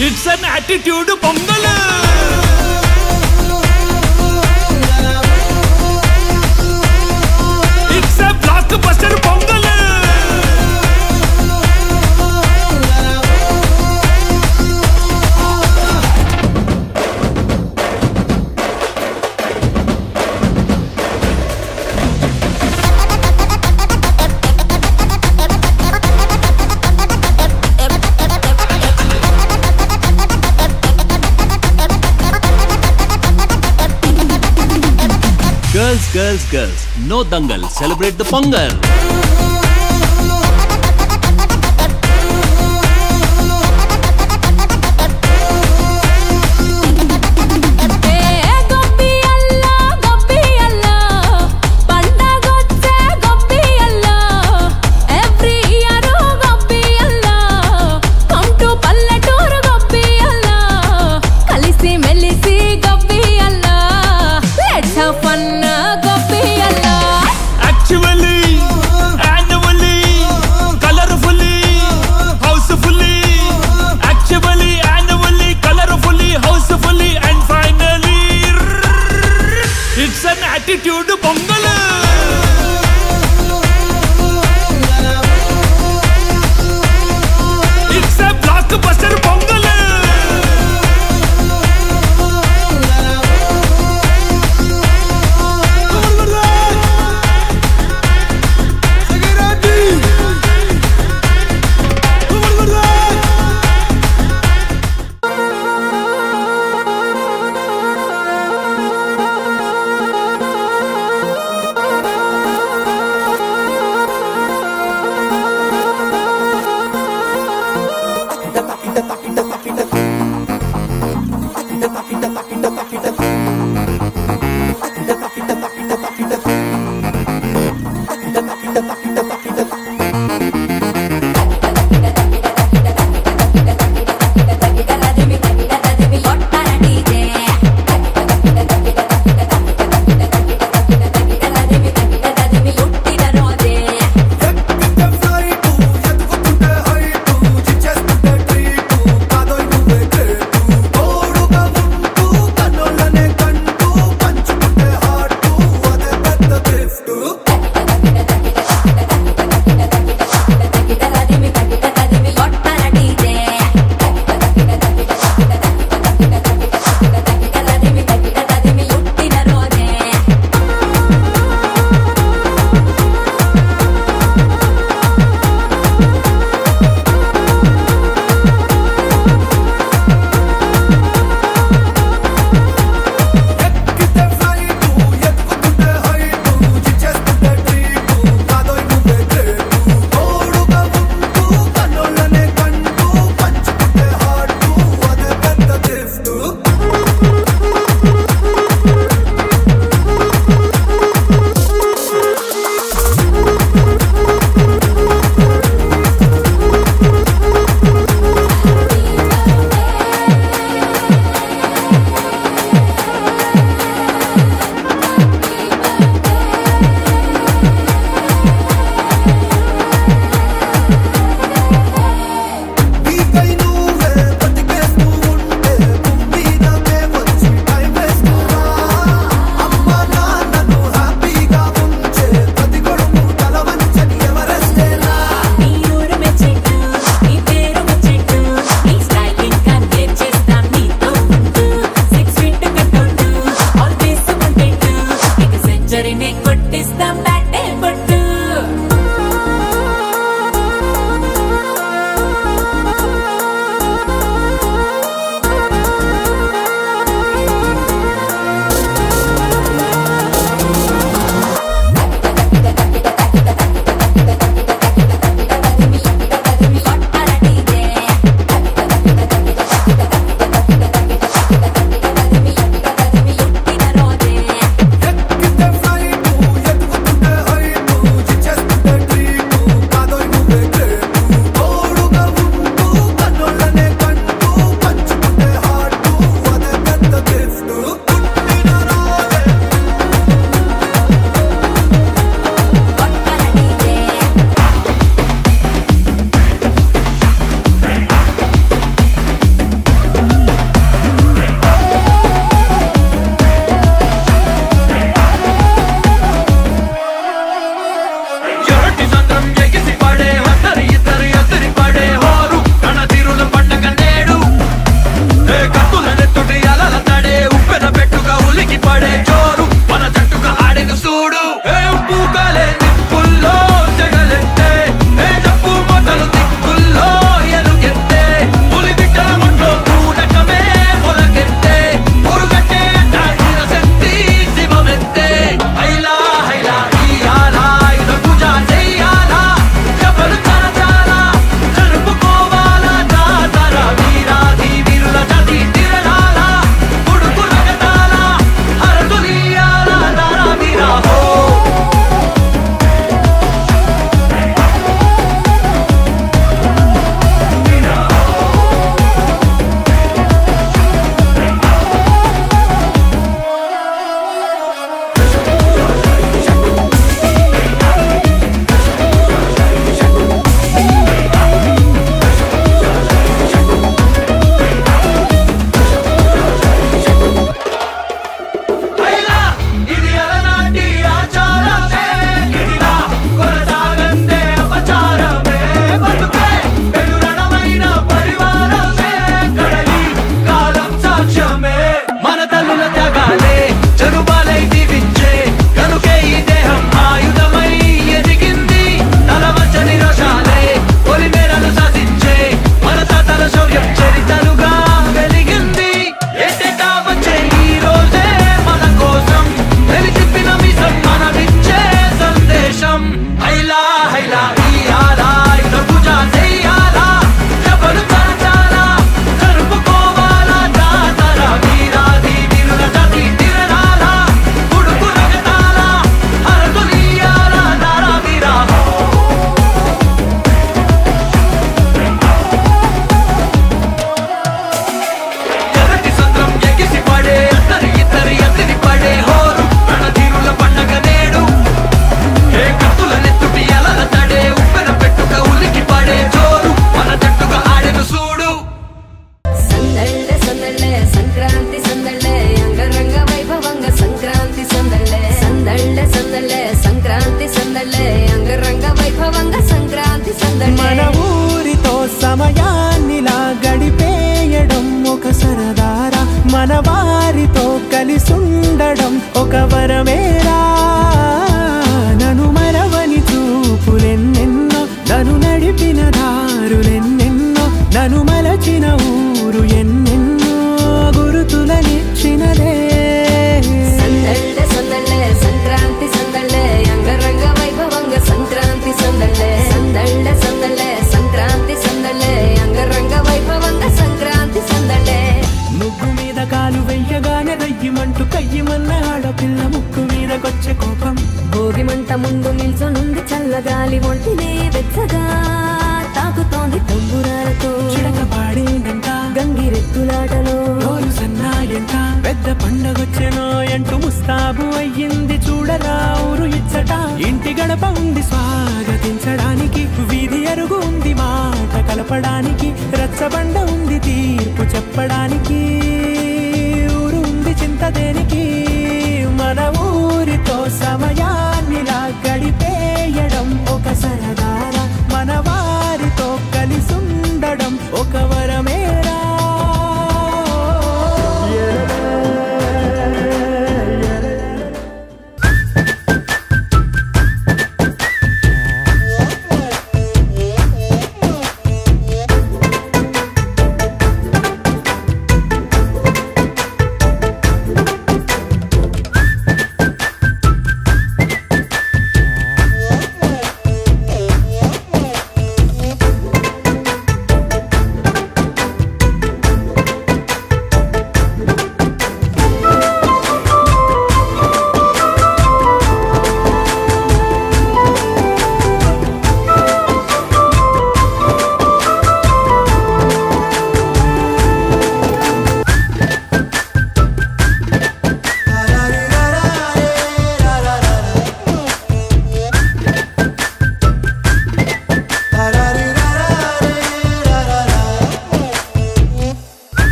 It's an attitude Pongal. It's a blockbuster Pongal. Girls, no dangal, celebrate the Pongal. Actually, and వారితో కలిసుండడం ఒక వరమేరా. నన్ను మరవని చూపులెన్నెన్నో, నన్ను నడిపిన దారులెన్నెన్నో, నన్ను మలచిన ఊరు ఎన్నెన్నో గురుతులనిచ్చినదే. సందళ్ళే సందళ్ళే సంక్రాంతి సందళ్ళే అంగరంగ వైభవంగ సంక్రాంతి సందళ్ళే. సందళ్ళే సందళ్ళే సంక్రాంతి సందళ్ళే అంగరంగ వైభవంగ సంక్రాంతి సందళ్ళే. ముగ్గు మీద కాలు వెయ్యగానే దయ్యమంటూ కయ్యమన్న ఆడపిల్ల ముక్కు మీదకొచ్చే కోపం. భోగి మంట ముందు నిల్చొనుంది చల్లగాలి ఒంటినే వెచ్చగా తాకుతోంది తంబురాలతో. చిడక పాడేందంట గంగిరెద్దులాటలో రోజు సన్నాయంట. పెద్ద పండగొచ్చెనో అంటూ ముస్తాబు అయ్యింది చూడరా ఊరు ఇచ్చట. ఇంటి గడప ఉంది స్వాగతించడానికి, వీధి అరుగు ఉంది మాట కలపడానికి, రచ్చబండ ఉంది తీర్పు చెప్పడానికి, ఊరు ఉంది చింత దేనికి. మన ఊరితో సమయాన్నిలా గడిపేయడం ఒక సరదారా, మన వారితో కలిసుండడం ఒక వరమేరా.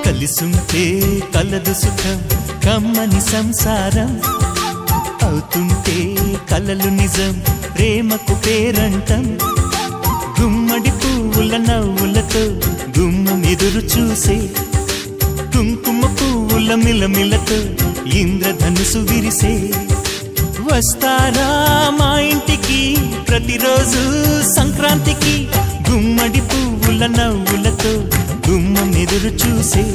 కలిసుంటే కలదు సుఖం కమ్మని సంసారం, అవుతుంటే కలలు నిజం ప్రేమకు పేరంటం. గుమ్మడి పువ్వుల నవ్వులతో గుమ్మం ఎదురు చూసే, కుంకుమ పువ్వుల మిలమిలతో ఇంద్రధనుసు విరిసే. వస్తారా మా ఇంటికి ప్రతిరోజు సంక్రాంతికి, గుమ్మడి పువ్వుల నవ్వులతో గుమ్మం ఎదురు చూసే,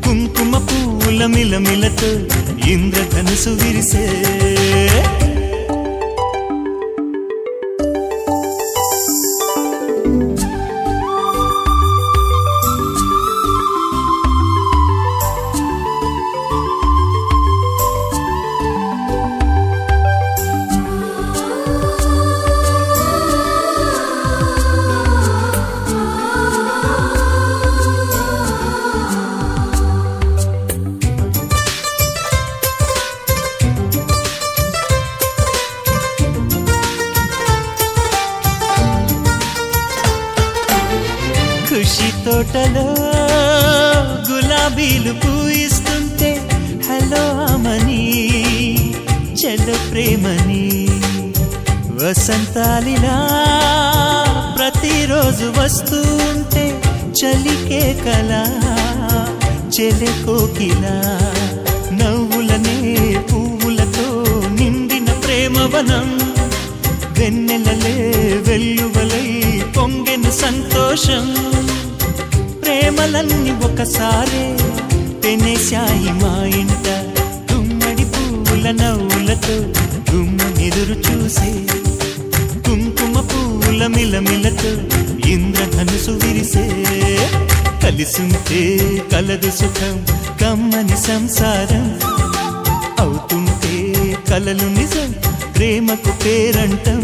కుంకుమ పువ్వుల మిలమిలతో ఇంద్రధనుసు విరిసే. ఖుషి తోటలో గులాబీలు పూయిస్తుంటే హలో అమని చెల్లో ప్రేమని, వసంతాలిలా ప్రతిరోజు వస్తూ ఉంటే చలికే కలా చెలె కోకిలా. నవ్వులనే పువ్వులతో నిండిన ప్రేమవనం, వెన్నెలలే వెల్లువలై పొంగెను సంతోషం. ప్రేమలన్నీ ఒకసారే పెనేశాయి మా ఇంట, గుమ్మడి పువ్వుల నవ్వులతో గుమ్మం ఎదురు చూసే, కుంకుమ పువ్వుల మిలమిలతో ఇంద్రధనుసు విరిసే. కలిసుంటే కలదు సుఖం కమ్మని సంసారం, అవుతుంటే కలలు నిజం ప్రేమకు పేరంటం.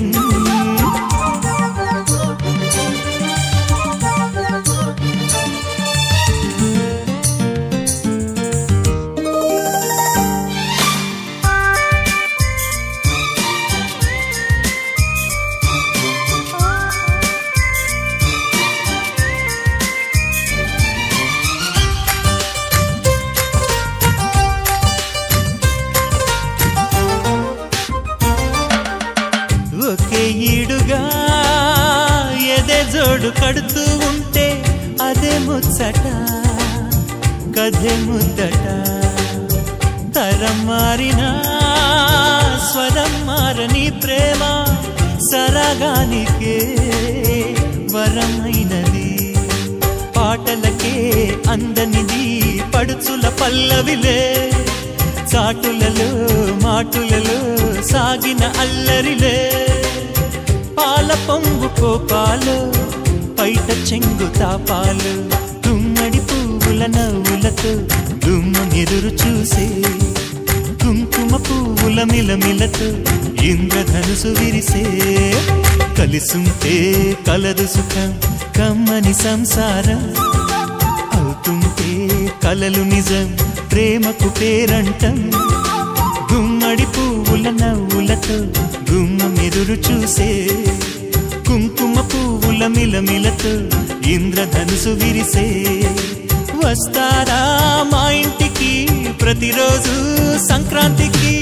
కథె ముద్దట తరం మారినా స్వరం మారని ప్రేమ సరగానికే వరమైనది పాటలకే అందనిది పడుచుల పల్లవిలే చాటులలో మాటులలో సాగిన అల్లరిలే పాల పొంగు కోపాలు పైట చెంగు తాపాలు గుమ్మడి పువ్వుల నవ్వులతో గుమ్మం ఎదురు చూసే కుంకుమ పువ్వుల మిలమిలతో ఇంద్రధనుసు విరిసే కలిసుంటే కలదు సుఖం కమ్మని సంసారం అవుతుంటే కలలు నిజం ప్రేమకు పేరంటం గుమ్మడి పువ్వుల నవ్వులతో గుమ్మం ఎదురు చూసే కుంకుమ పువ్వుల మిలమిలతో ఇంద్రధనుసు విరిసే వస్తారా మా ఇంటికి ప్రతిరోజు సంక్రాంతికి